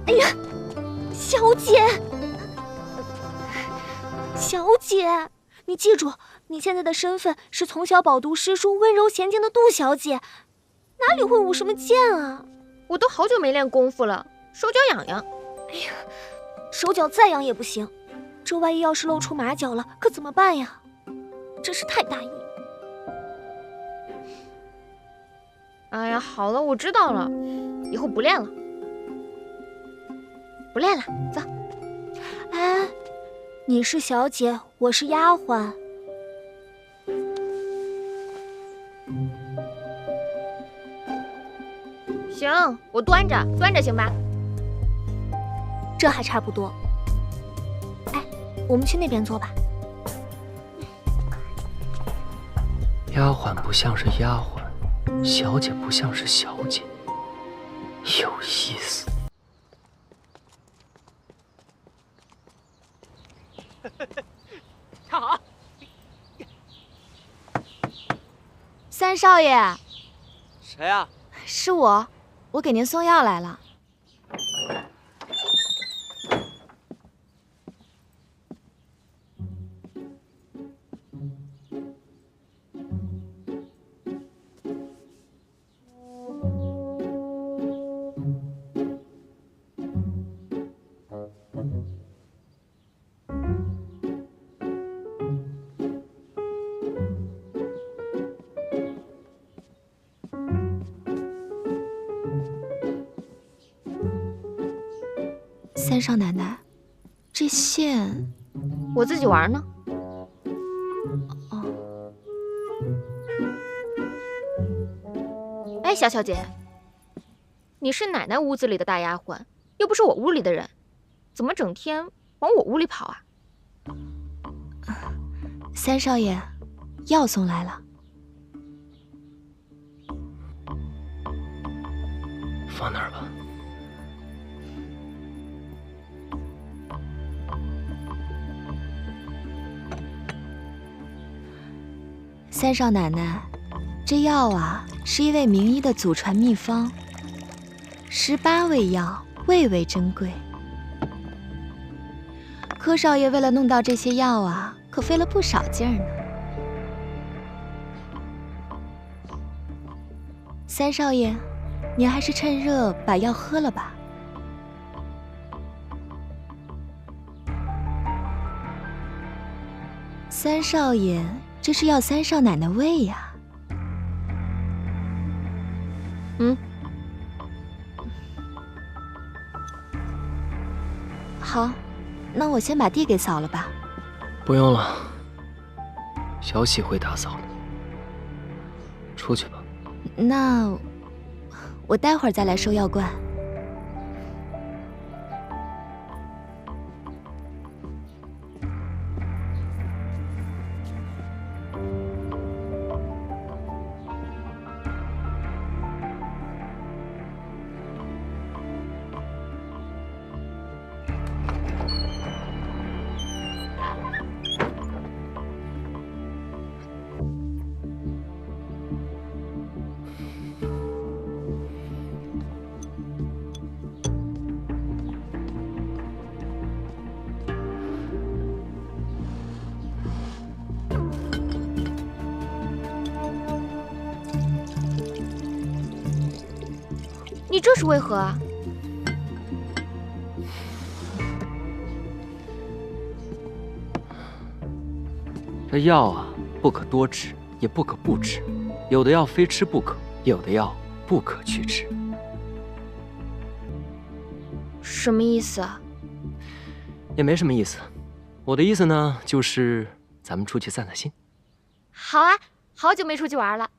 哎呀，小姐，小姐，你记住，你现在的身份是从小饱读诗书、温柔娴静的杜小姐，哪里会舞什么剑啊？我都好久没练功夫了，手脚痒痒。哎呀，手脚再痒也不行，这万一要是露出马脚了，可怎么办呀？真是太大意了。哎呀，好了，我知道了，以后不练了，不练了，走。哎，你是小姐，我是丫鬟。行，我端着行吧？这还差不多。哎，我们去那边坐吧。丫鬟不像是丫鬟，小姐不像是小姐，有意思。看好，三少爷，谁呀？是我给您送药来了。三少奶奶，这线我自己玩呢。哦，哎，小姐，你是奶奶屋子里的大丫鬟，又不是我屋里的人，怎么整天往我屋里跑啊？三少爷，药送来了。放那儿吧。三少奶奶，这药啊是一位名医的祖传秘方，18味药，味为珍贵。柯少爷为了弄到这些药啊，可费了不少劲儿呢。三少爷，您还是趁热把药喝了吧。三少爷，这是要三少奶奶喂呀。好，那我先把地给扫了吧。不用了，小喜会打扫的。出去吧。那我待会儿再来收药罐。你这是为何啊？这药啊，不可多吃，也不可不吃，有的药非吃不可，有的药不可去吃。什么意思啊？也没什么意思，我的意思呢，就是咱们出去散散心。好啊，好久没出去玩了。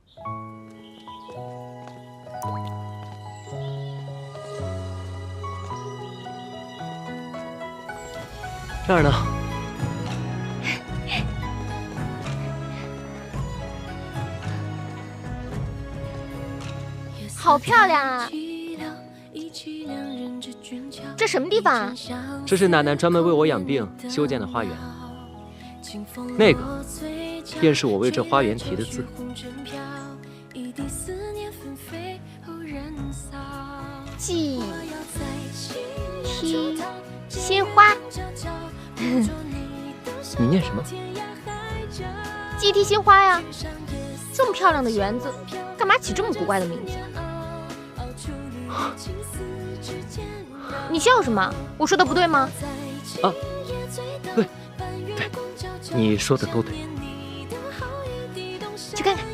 这儿呢。好漂亮啊！这什么地方啊？这是奶奶专门为我养病修建的花园。那个便是我为这花园题的字。祭梯鲜花。你念什么？祭梯鲜花呀，这么漂亮的园子，干嘛起这么古怪的名字？你笑什么？我说的不对吗？啊，对，你说的都对。去看看。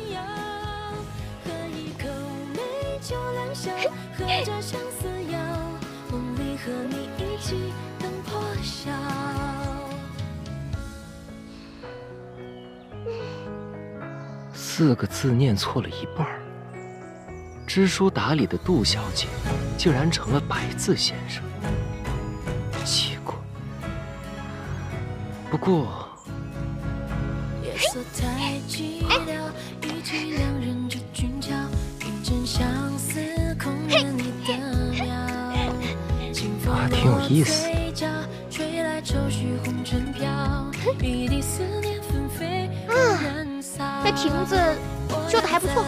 4个字念错了一半儿，知书达理的杜小姐竟然成了百字先生，奇怪。不过，啊，挺有意思。这亭子修的还不错。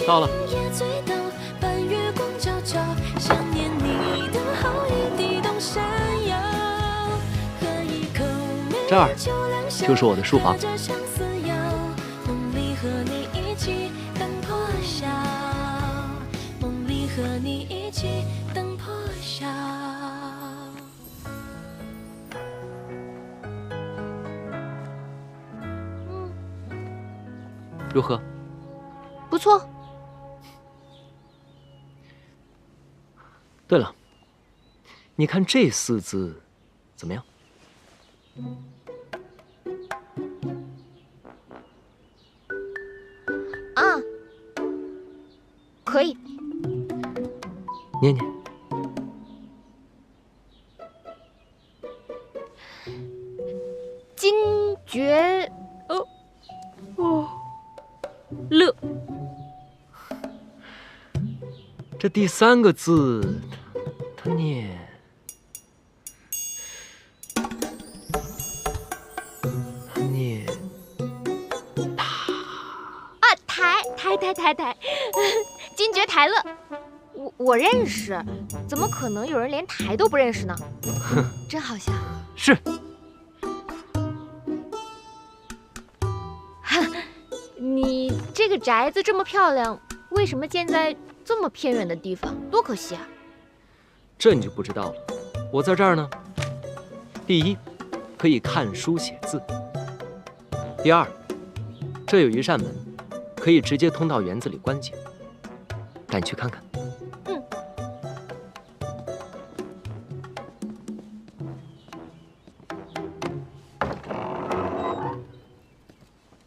到了。这儿就是我的书房。如何？不错。对了，你看这4字怎么样？啊，可以。念念。惊觉乐。这第3个字，它念台，惊觉台乐，我认识，怎么可能有人连台都不认识呢？真好笑。是。你这个宅子这么漂亮，为什么建在这么偏远的地方？多可惜啊！这你就不知道了。我在这儿呢，第一，可以看书写字；第二，这有一扇门，可以直接通到园子里观景。带你去看看。嗯。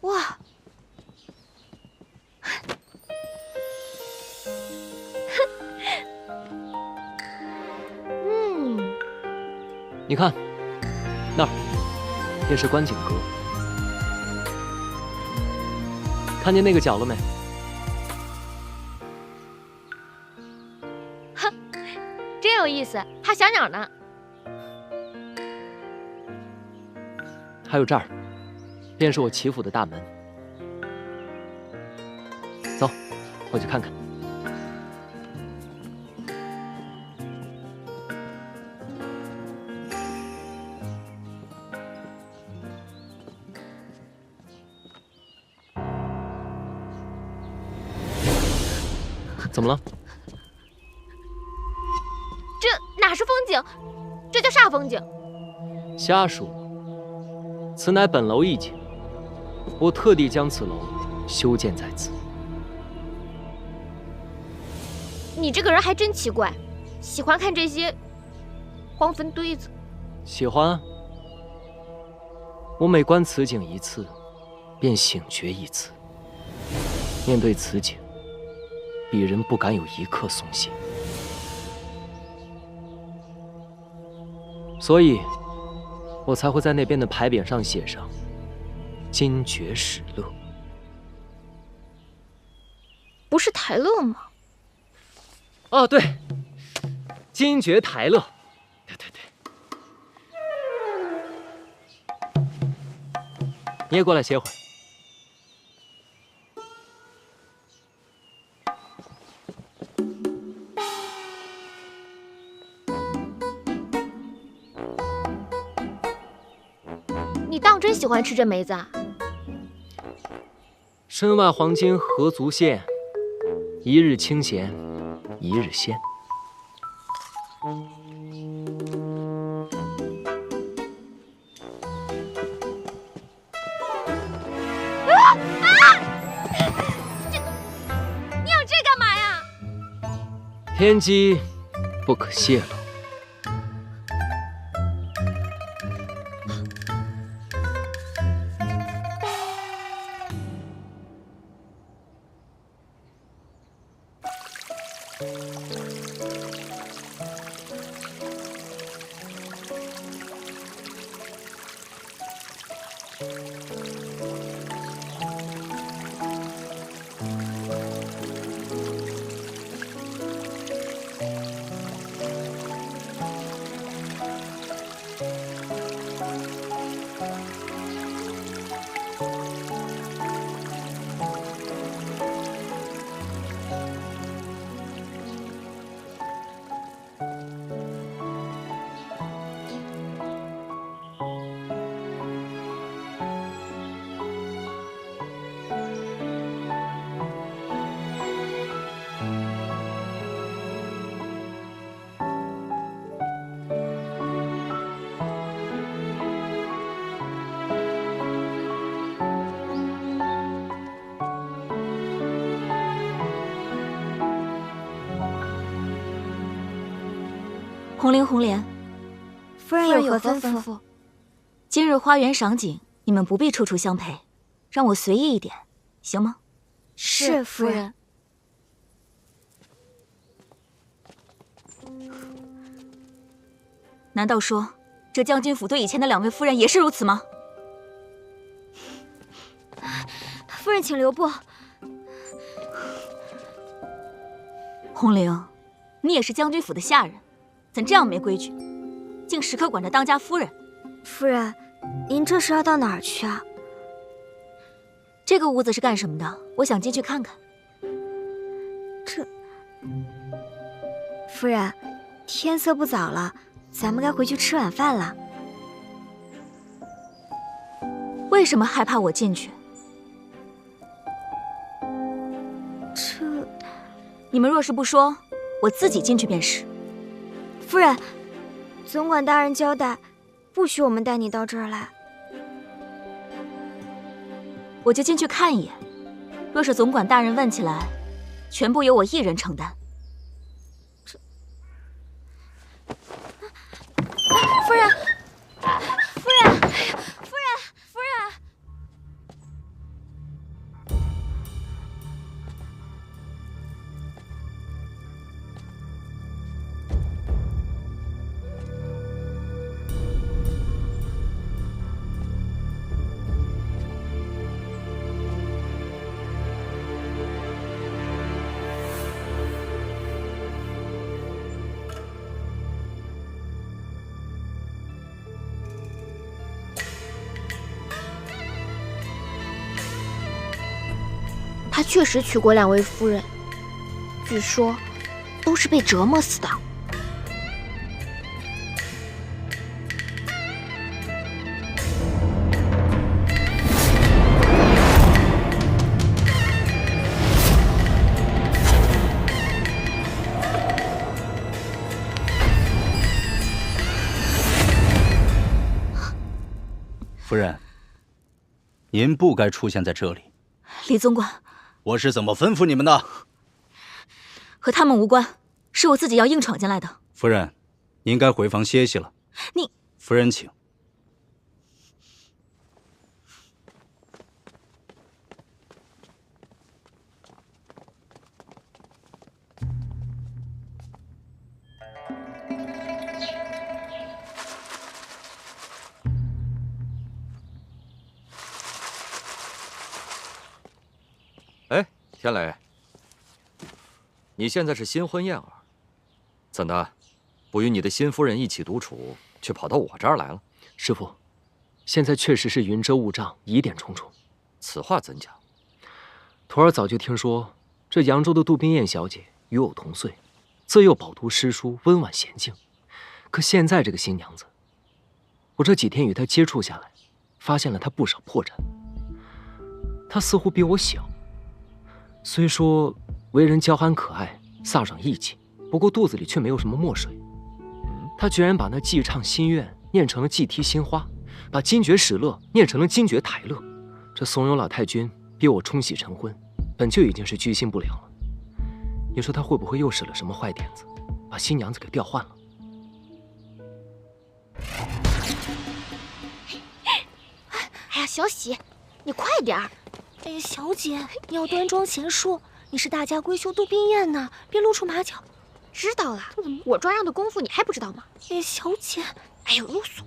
哇！你看，那儿便是观景阁。看见那个角了没？哈，真有意思，还有小鸟呢。还有这儿，便是我祈福的大门。走，过去看看。怎么了？这哪是风景，这叫煞风景。瞎说，此乃本楼一景，我特地将此楼修建在此。你这个人还真奇怪，喜欢看这些荒坟堆子。喜欢啊。我每观此景一次，便醒觉一次。面对此景，鄙人不敢有一刻松懈。所以，我才会在那边的牌匾上写上“金爵史乐”。不是台乐吗？哦，对，金爵台乐。对。你也过来歇会儿。你当真喜欢吃这梅子啊？身外黄金何足羡，一日清闲一日鲜。你有这干嘛呀？天机不可泄露。红莲，红莲，夫人有何吩咐？今日花园赏景，你们不必处处相陪，让我随意一点，行吗？是夫人。难道说这将军府对以前的2位夫人也是如此吗？夫人，请留步。红菱，你也是将军府的下人，怎这样没规矩，竟时刻管着当家夫人？夫人，您这是要到哪儿去啊？这个屋子是干什么的？我想进去看看。夫人，天色不早了，咱们该回去吃晚饭了。为什么害怕我进去？你们若是不说，我自己进去便是。夫人，总管大人交代，不许我们带你到这儿来。我就进去看一眼，若是总管大人问起来，全部由我一人承担。夫人，夫人，夫人，夫人。他确实娶过2位夫人，据说都是被折磨死的。夫人，您不该出现在这里。李总管，我是怎么吩咐你们的？和他们无关，是我自己要硬闯进来的。夫人，您该回房歇息了。你，夫人请。天磊，你现在是新婚燕尔，怎的，不与你的新夫人一起独处，却跑到我这儿来了？师傅，现在确实是云遮雾障，疑点重重。此话怎讲？徒儿早就听说，这扬州的杜冰雁小姐与我同岁，自幼饱读诗书，温婉娴静。可现在这个新娘子，我这几天与她接触下来，发现了她不少破绽。她似乎比我小，虽说为人娇憨可爱，飒爽义气，不过肚子里却没有什么墨水。她居然把那寄唱心愿念成了寄啼心花，把金爵使乐念成了金爵台乐。这怂恿老太君逼我冲喜成婚，本就已经是居心不良了。你说他会不会又使了什么坏点子，把新娘子给调换了？哎呀，小喜，你快点儿！哎，小姐，你要端庄贤淑，你是大家闺秀杜冰雁呢，别露出马脚。知道了，我装样的功夫你还不知道吗？哎，小姐，哎呦，啰嗦！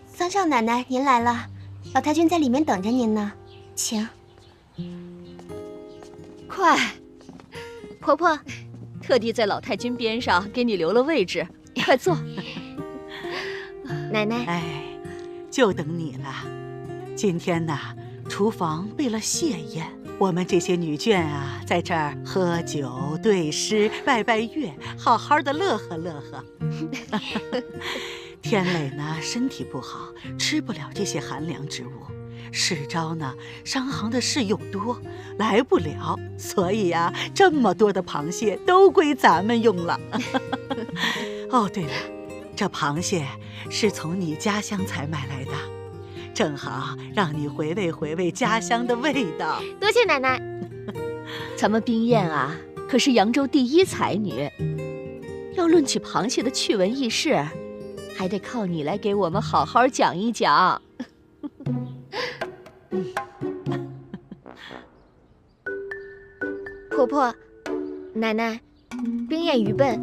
桑少奶奶，您来了，老太君在里面等着您呢，请。快，婆婆，特地在老太君边上给你留了位置，快坐。奶奶，哎，就等你了。今天呐，厨房备了谢宴，我们这些女眷啊，在这儿喝酒、对诗、拜拜月，好好的乐呵乐呵。天磊呢，身体不好，吃不了这些寒凉之物。世昭呢，商行的事又多，来不了，所以呀，这么多的螃蟹都归咱们用了。哦，对了，这螃蟹是从你家乡才买来的，正好让你回味回味家乡的味道。多谢奶奶。咱们冰雁啊，可是扬州第一才女，要论起螃蟹的趣闻轶事，还得靠你来给我们好好讲一讲。婆婆，奶奶，冰雁愚笨，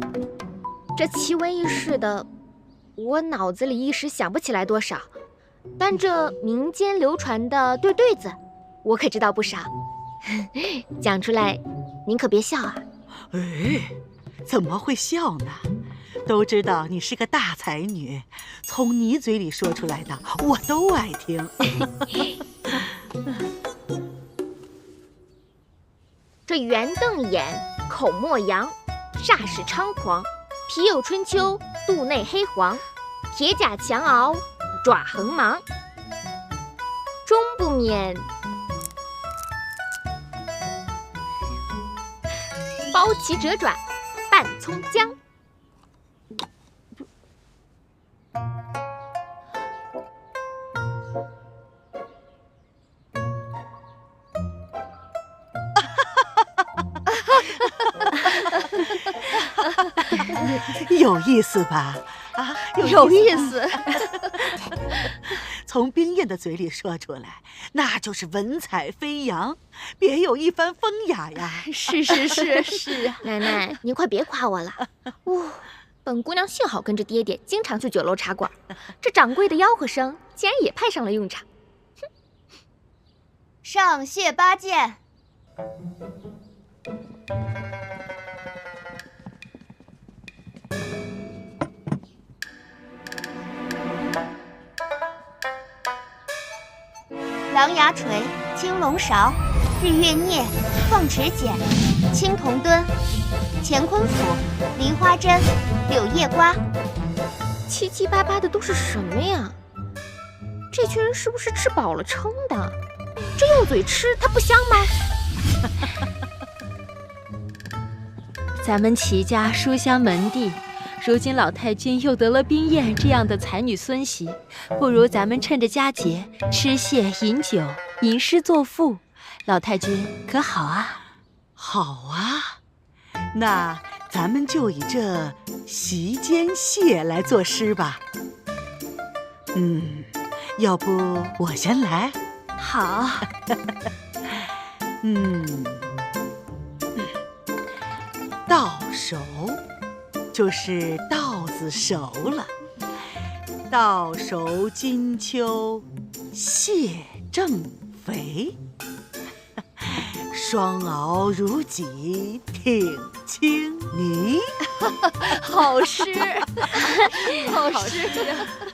这奇闻异事的，我脑子里一时想不起来多少，但这民间流传的对子，我可知道不少。讲出来，您可别笑啊！哎，怎么会笑呢？都知道你是个大才女，从你嘴里说出来的，我都爱听。这圆瞪眼，口莫扬，煞是猖狂，皮有春秋，肚内黑黄，铁甲强熬，爪横芒，终不免包其折爪，拌葱姜。有意思吧？啊，有意思。从冰雁的嘴里说出来，那就是文采飞扬，别有一番风雅呀。是啊。奶奶，您快别夸我了。本姑娘幸好跟着爹爹经常去酒楼茶馆，这掌柜的吆喝声竟然也派上了用场。上谢八件。狼牙锤、青龙勺、日月镊、凤池剪、青铜墩、乾坤斧、梨花针、柳叶瓜，七七八八的都是什么呀？这群人是不是吃饱了撑的？这用嘴吃，它不香吗？咱们齐家书香门第，如今老太君又得了冰雁这样的才女孙媳，不如咱们趁着佳节吃蟹饮酒，吟诗作赋，老太君可好啊？好啊，那咱们就以这席间蟹来作诗吧。要不我先来？好。到手就是稻子熟了，稻熟金秋蟹正肥。双螯如戟，挺青泥。好诗，好诗。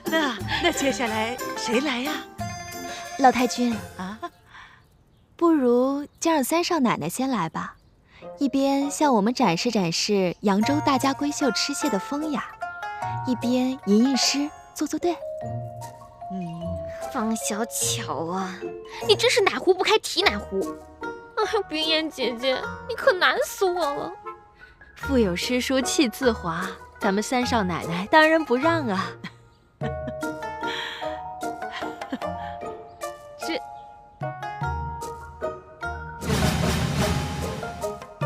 那接下来谁来呀？老太君，啊，不如就让三少奶奶先来吧，一边向我们展示展示扬州大家闺秀吃蟹的风雅，一边吟吟诗，做做对。方小巧啊，你真是哪壶不开提哪壶。哎呦，冰燕姐姐，你可难死我了。腹有诗书气自华，咱们三少奶奶当仁不让啊。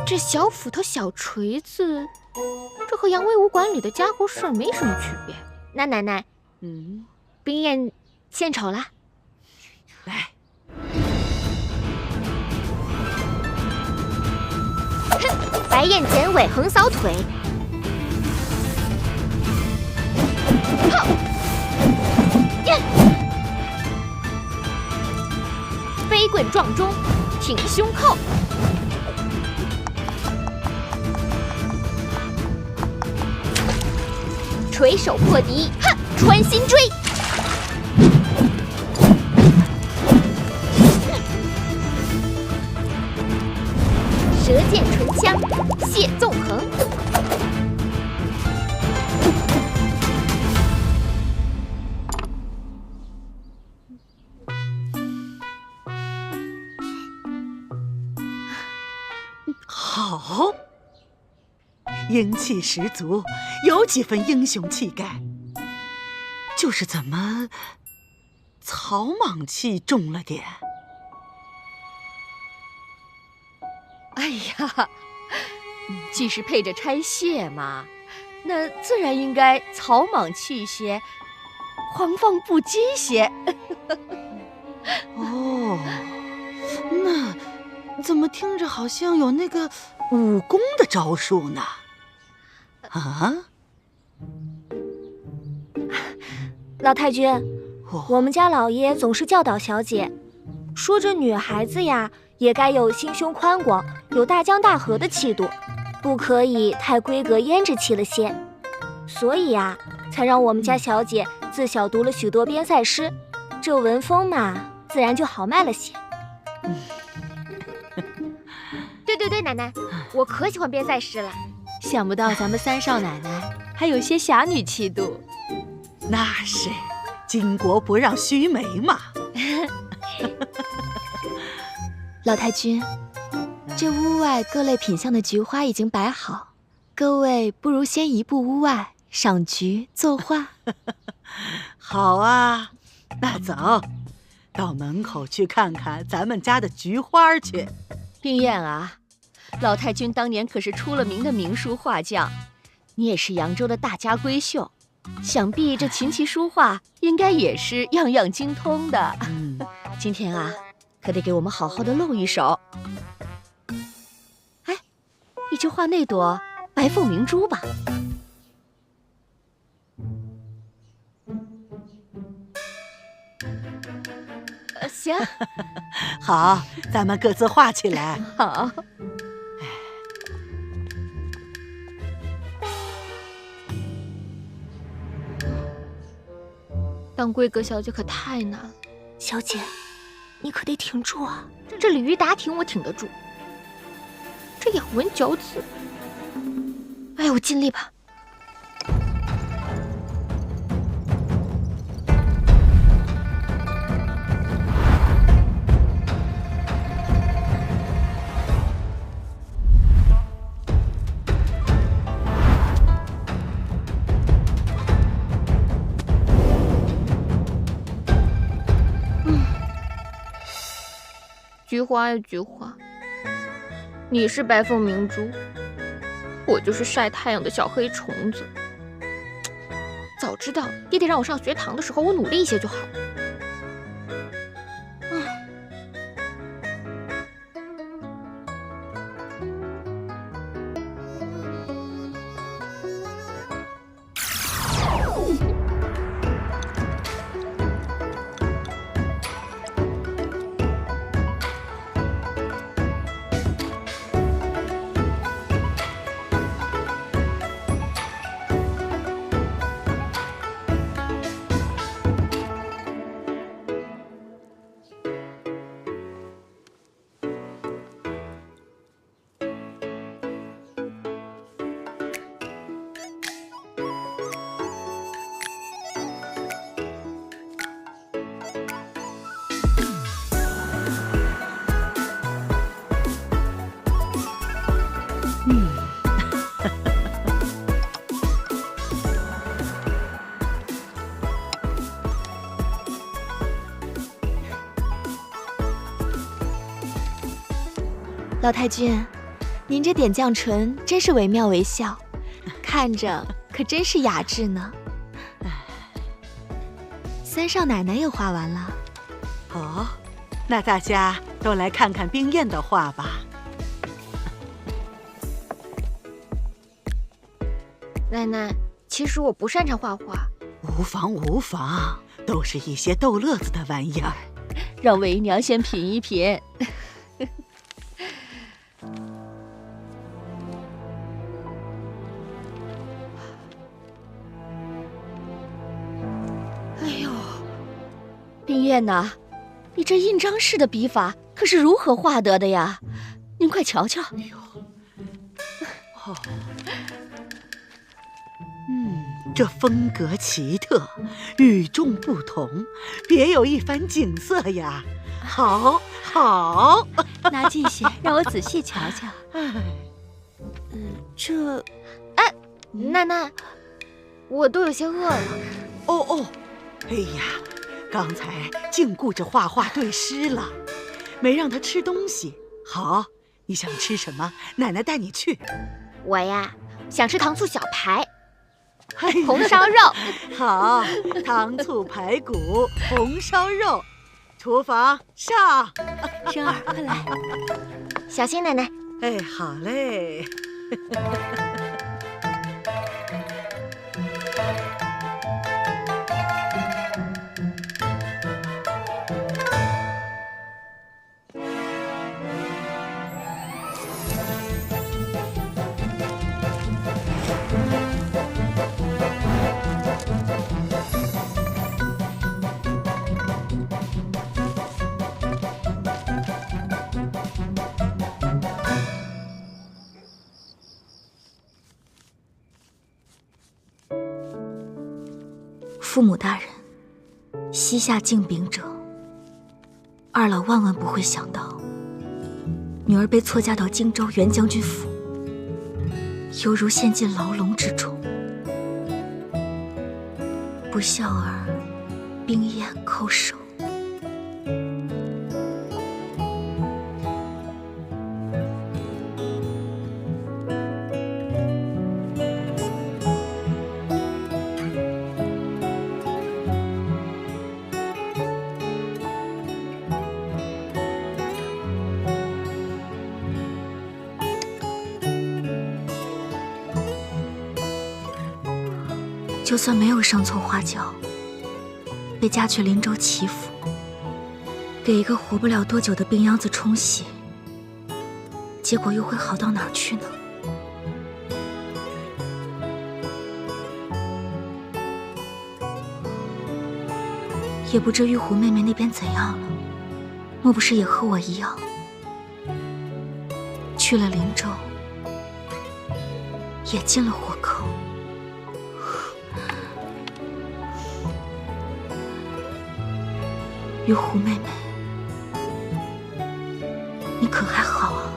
这小斧头小锤子，这和扬威武馆里的家伙事儿没什么区别。那奶奶，冰燕献丑了。来，哼，白燕剪尾横扫腿，好，飞棍撞钟，挺胸扣。垂手破敌，哼，穿心追。舌剑唇枪，蟹纵横。好，英气十足，有几分英雄气概。就是怎么草莽气重了点？哎呀，既是配着拆蟹嘛，那自然应该草莽气些，狂放不羁些。哦，那怎么听着好像有那个武功的招数呢？啊？老太君，我们家老爷总是教导小姐，说这女孩子呀，也该有心胸宽广，有大江大河的气度，不可以太闺阁胭脂气了些。所以呀，才让我们家小姐自小读了许多边塞诗，这文风嘛，自然就豪迈了些。对，奶奶，我可喜欢边塞诗了。想不到咱们三少奶奶还有些侠女气度。那是，巾帼不让须眉嘛。老太君，这屋外各类品相的菊花已经摆好，各位不如先移步屋外赏菊作画。好啊，那走，到门口去看看咱们家的菊花去。冰燕啊，老太君当年可是出了名的名书画匠，你也是扬州的大家闺秀，想必这琴棋书画应该也是样样精通的。今天啊，可得给我们好好的露一手。哎，你就画那朵白凤明珠吧。行，好，咱们各自画起来。好。当闺阁小姐可太难了，小姐，你可得挺住啊！这鲤鱼打挺我挺得住，这咬文嚼字，哎，我尽力吧。菊花呀菊花，你是白凤明珠，我就是晒太阳的小黑虫子。早知道爹爹让我上学堂的时候，我努力一些就好了。老太君，您这点绛唇真是惟妙惟肖，看着可真是雅致呢。三少奶奶也画完了。哦，那大家都来看看冰燕的画吧。奶奶，其实我不擅长画画。无妨无妨，都是一些逗乐子的玩意儿。让为娘先品一品。哎呦，冰燕呐，你这印章式的笔法可是如何画得的呀？您快瞧瞧。哎呦，哦，这风格奇特，与众不同，别有一番景色呀！好，好，拿近些，让我仔细瞧瞧。哎，奶奶，我都有些饿了。哦，哎呀，刚才净顾着画画对诗了，没让他吃东西。好，你想吃什么？奶奶带你去。我呀，想吃糖醋小排。红烧肉，好，糖醋排骨，红烧肉，厨房上。生儿，快来，小心奶奶。哎，好嘞。父母大人，膝下敬禀者，二老万万不会想到，女儿被错嫁到荆州袁将军府，犹如陷进牢笼之中。不孝儿，冰燕叩首。就算没有上错花轿，被嫁去林州齐府，给一个活不了多久的病秧子冲洗，结果又会好到哪儿去呢？也不知玉狐妹妹那边怎样了，莫不是也和我一样，去了林州，也进了火坑？玉狐妹妹，你可还好啊？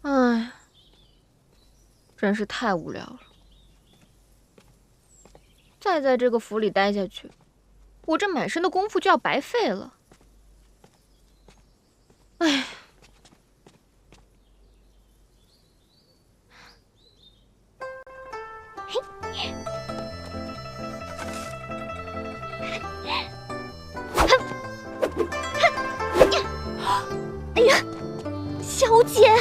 唉，真是太无聊了。再在这个府里待下去，我这满身的功夫就要白费了。唉，哎呀，小姐，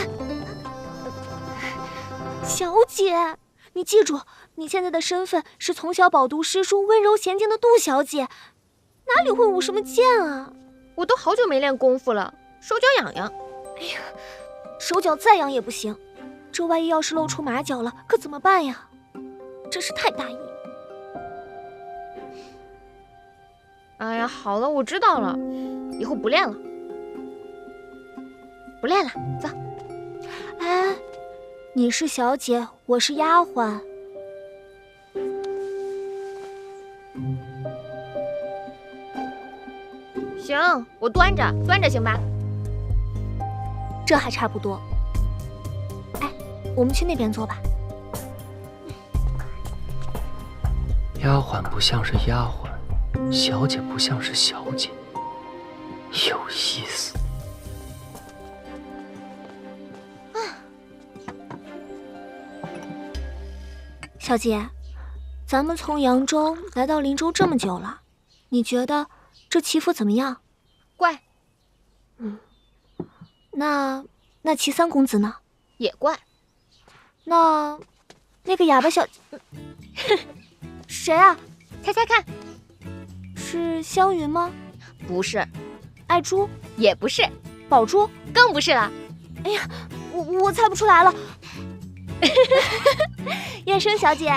小姐，你记住，你现在的身份是从小饱读诗书、温柔娴静的杜小姐，哪里会舞什么剑啊？我都好久没练功夫了，手脚痒痒。哎呀，手脚再痒也不行，这万一要是露出马脚了，可怎么办呀？真是太大意。哎呀，好了，我知道了，以后不练了，不练了，走。哎，你是小姐，我是丫鬟。行，我端着行吧？这还差不多。哎，我们去那边坐吧。丫鬟不像是丫鬟，小姐不像是小姐，有意思。小姐，咱们从扬州来到林州这么久了，你觉得这祈福怎么样？怪。那齐三公子呢？也怪。那个哑巴小谁啊？猜猜看。是湘云吗？不是。爱珠？也不是。宝珠？更不是了。哎呀，我猜不出来了。月生小姐。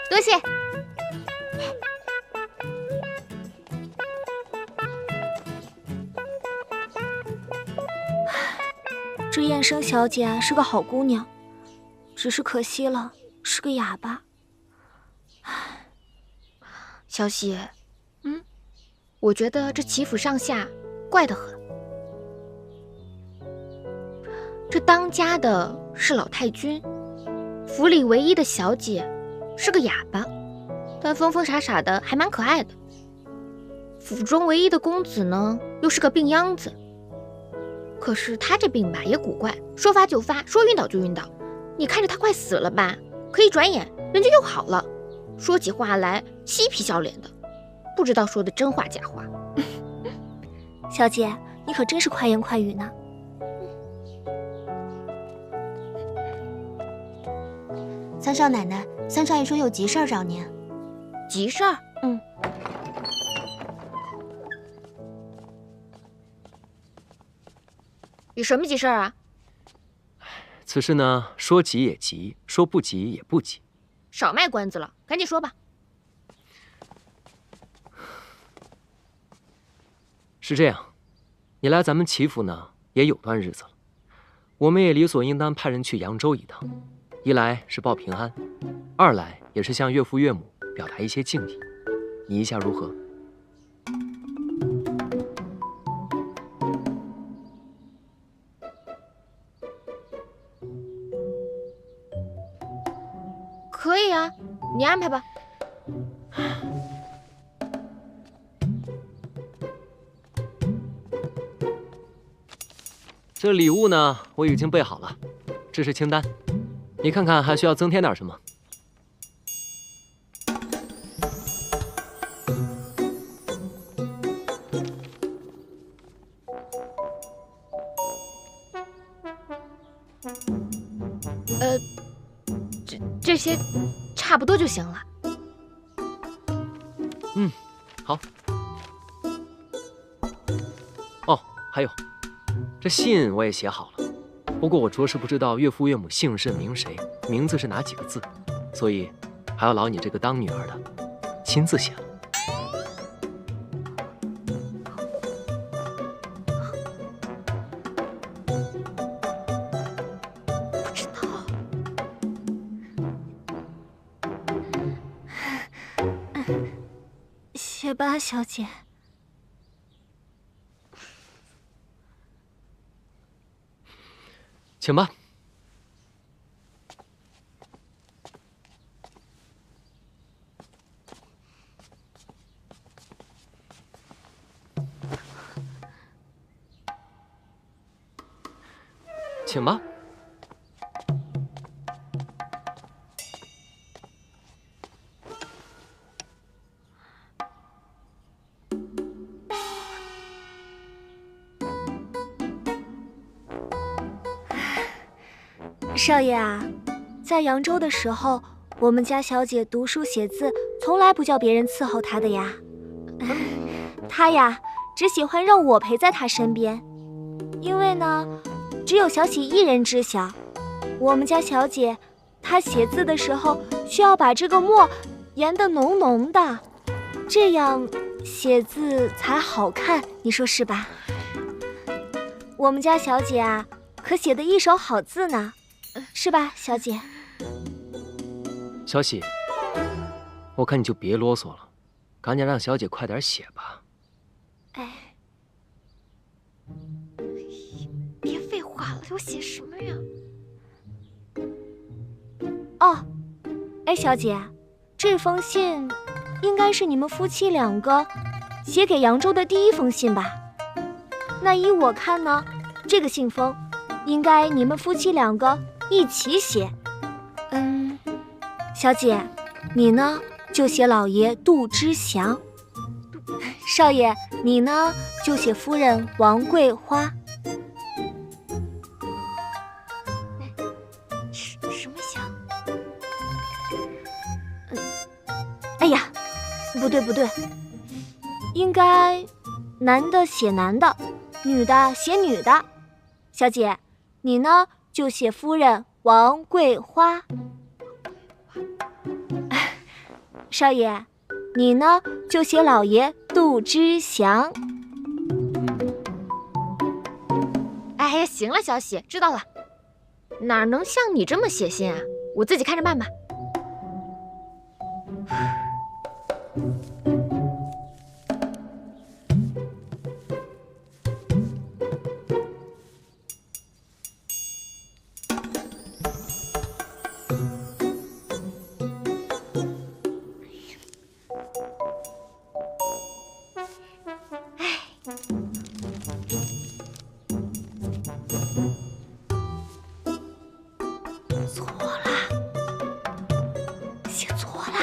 多谢。这燕生小姐是个好姑娘，只是可惜了，是个哑巴。小喜，我觉得这齐府上下怪得很。这当家的是老太君，府里唯一的小姐是个哑巴，但疯疯傻傻的还蛮可爱的。府中唯一的公子呢，又是个病秧子。可是他这病吧也古怪，说发就发，说晕倒就晕倒。你看着他快死了吧，可一转眼人就又好了，说起话来嬉皮笑脸的，不知道说的真话假话。小姐，你可真是快言快语呢。三少奶奶，三少爷说有急事儿找您。急事儿？有什么急事儿啊？此事呢，说急也急，说不急也不急。少卖关子了，赶紧说吧。是这样，你来咱们齐府呢也有段日子了，我们也理所应当派人去扬州一趟，一来是报平安，二来也是向岳父岳母表达一些敬意。你意下如何？可以啊，你安排吧。这礼物呢，我已经备好了，这是清单，你看看还需要增添点什么？这些差不多就行了。好。哦，还有，这信我也写好了，不过我着实不知道岳父岳母姓甚名谁，名字是哪几个字，所以还要劳你这个当女儿的亲自写了。不知道。写吧，小姐。请吧。请吧。少爷啊，在扬州的时候，我们家小姐读书写字，从来不叫别人伺候她的呀。她呀，只喜欢让我陪在她身边，因为呢，只有小喜一人知晓。我们家小姐，她写字的时候需要把这个墨研得浓浓的，这样写字才好看，你说是吧？我们家小姐啊，可写得一手好字呢。是吧，小姐？小喜，我看你就别啰嗦了，赶紧让小姐快点写吧。哎，别废话了，给我写什么呀？哦，哎，小姐，这封信应该是你们夫妻两个写给扬州的第一封信吧？那依我看呢，这个信封应该你们夫妻两个一起写。小姐，你呢就写老爷杜之祥，少爷你呢就写夫人王桂花。什么祥？哎呀，不对，应该男的写男的，女的写女的。小姐，你呢就写夫人王桂花。少爷，你呢就写老爷杜之祥。哎呀，行了，小喜，知道了。哪能像你这么写信啊？我自己看着办吧。写错了。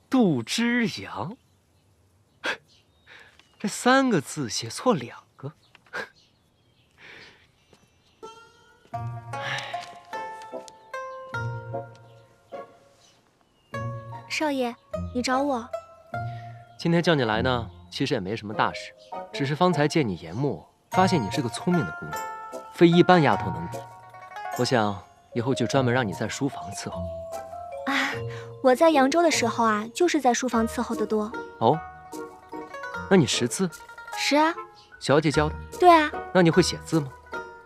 杜之阳，这3个字写错2个。少爷，你找我？今天叫你来呢，其实也没什么大事，只是方才见你研墨，发现你是个聪明的姑娘，非一般丫头能比。我想以后就专门让你在书房伺候。啊，我在扬州的时候啊，就是在书房伺候的多。哦，那你识字？识啊。小姐教的？对啊。那你会写字吗？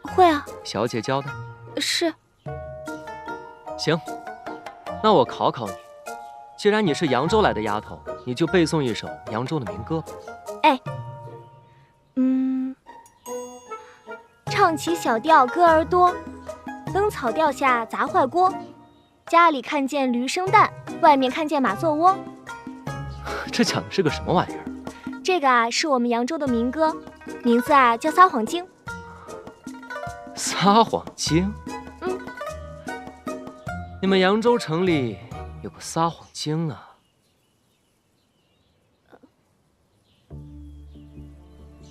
会啊。小姐教的？是。行，那我考考你。既然你是扬州来的丫头，你就背诵一首扬州的民歌吧。哎，唱起小调歌儿多，灯草调下砸坏锅。家里看见驴生蛋，外面看见马做窝。这讲的是个什么玩意儿？这个啊，是我们扬州的民歌，名字啊叫《撒谎经》。撒谎经？你们扬州城里有个撒谎经啊？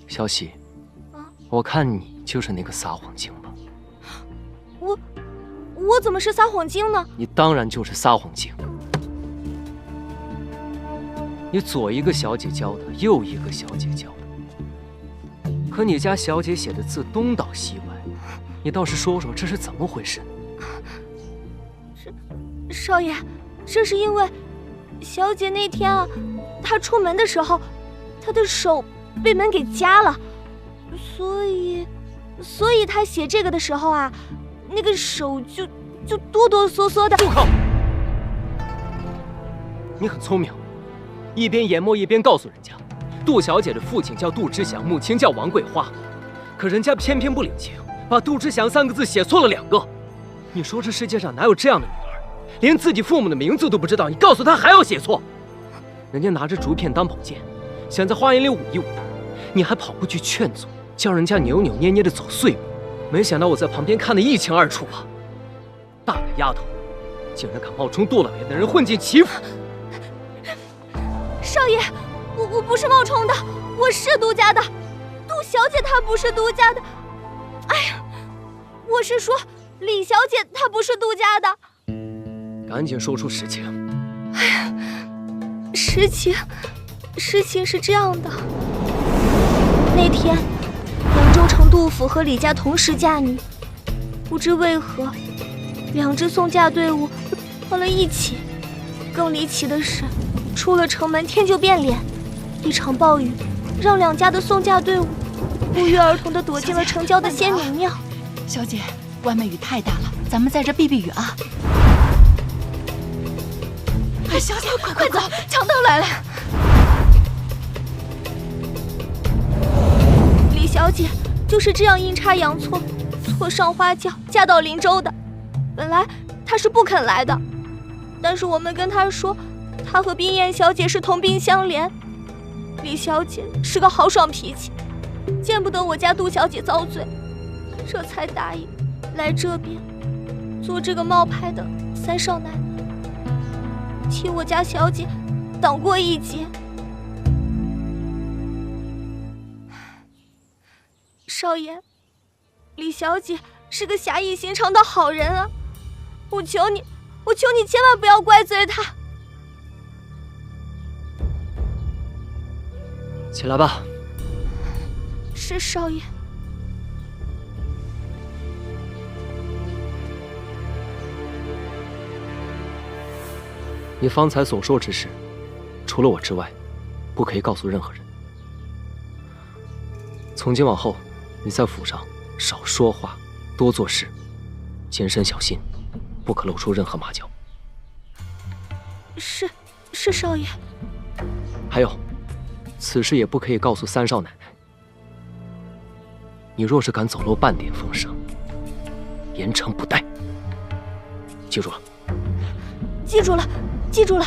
小喜，我看你就是那个撒谎经吧。我怎么是撒谎经呢？你当然就是撒谎经。你左一个小姐教的，右一个小姐教的，可你家小姐写的字东倒西歪，你倒是说说这是怎么回事？少爷，这是因为小姐那天啊，她出门的时候，她的手被门给夹了，所以她写这个的时候啊，那个手就哆哆嗦嗦的。住口！你很聪明，一边研墨一边告诉人家，杜小姐的父亲叫杜之祥，母亲叫王桂花，可人家偏偏不领情，把杜之祥3个字写错了2个。你说这世界上哪有这样的女儿？连自己父母的名字都不知道，你告诉他还要写错？人家拿着竹片当宝剑，想在花园里舞一舞的，你还跑过去劝阻，叫人家扭扭捏捏的走碎步。没想到我在旁边看得一清二楚啊！大胆丫头，竟然敢冒充杜老爷的人混进齐府！少爷，我不是冒充的，我是杜家的。杜小姐她不是杜家的。哎呀，我是说李小姐她不是杜家的。赶紧说出实情。哎呀，事情是这样的。那天，扬州城杜府和李家同时嫁女，不知为何，2支送嫁队伍跑了一起。更离奇的是，出了城门天就变脸，一场暴雨让2家的送嫁队伍不约而同地躲进了城郊的仙女庙。小姐，外面雨太大了，咱们在这避避雨啊！小姐，快走，强盗来了！李小姐就是这样阴差阳错，错上花轿嫁到林州的。本来她是不肯来的，但是我们跟她说，她和冰燕小姐是同病相怜。李小姐是个豪爽脾气，见不得我家杜小姐遭罪，这才答应来这边做这个冒牌的三少奶奶，替我家小姐挡过一劫。少爷，李小姐是个侠义心肠的好人啊，我求你千万不要怪罪她。起来吧。是少爷。你方才所说之事，除了我之外，不可以告诉任何人。从今往后，你在府上少说话，多做事，谨慎小心，不可露出任何马脚。是少爷。还有，此事也不可以告诉三少奶奶。你若是敢走漏半点风声，严惩不贷。记住了。记住了。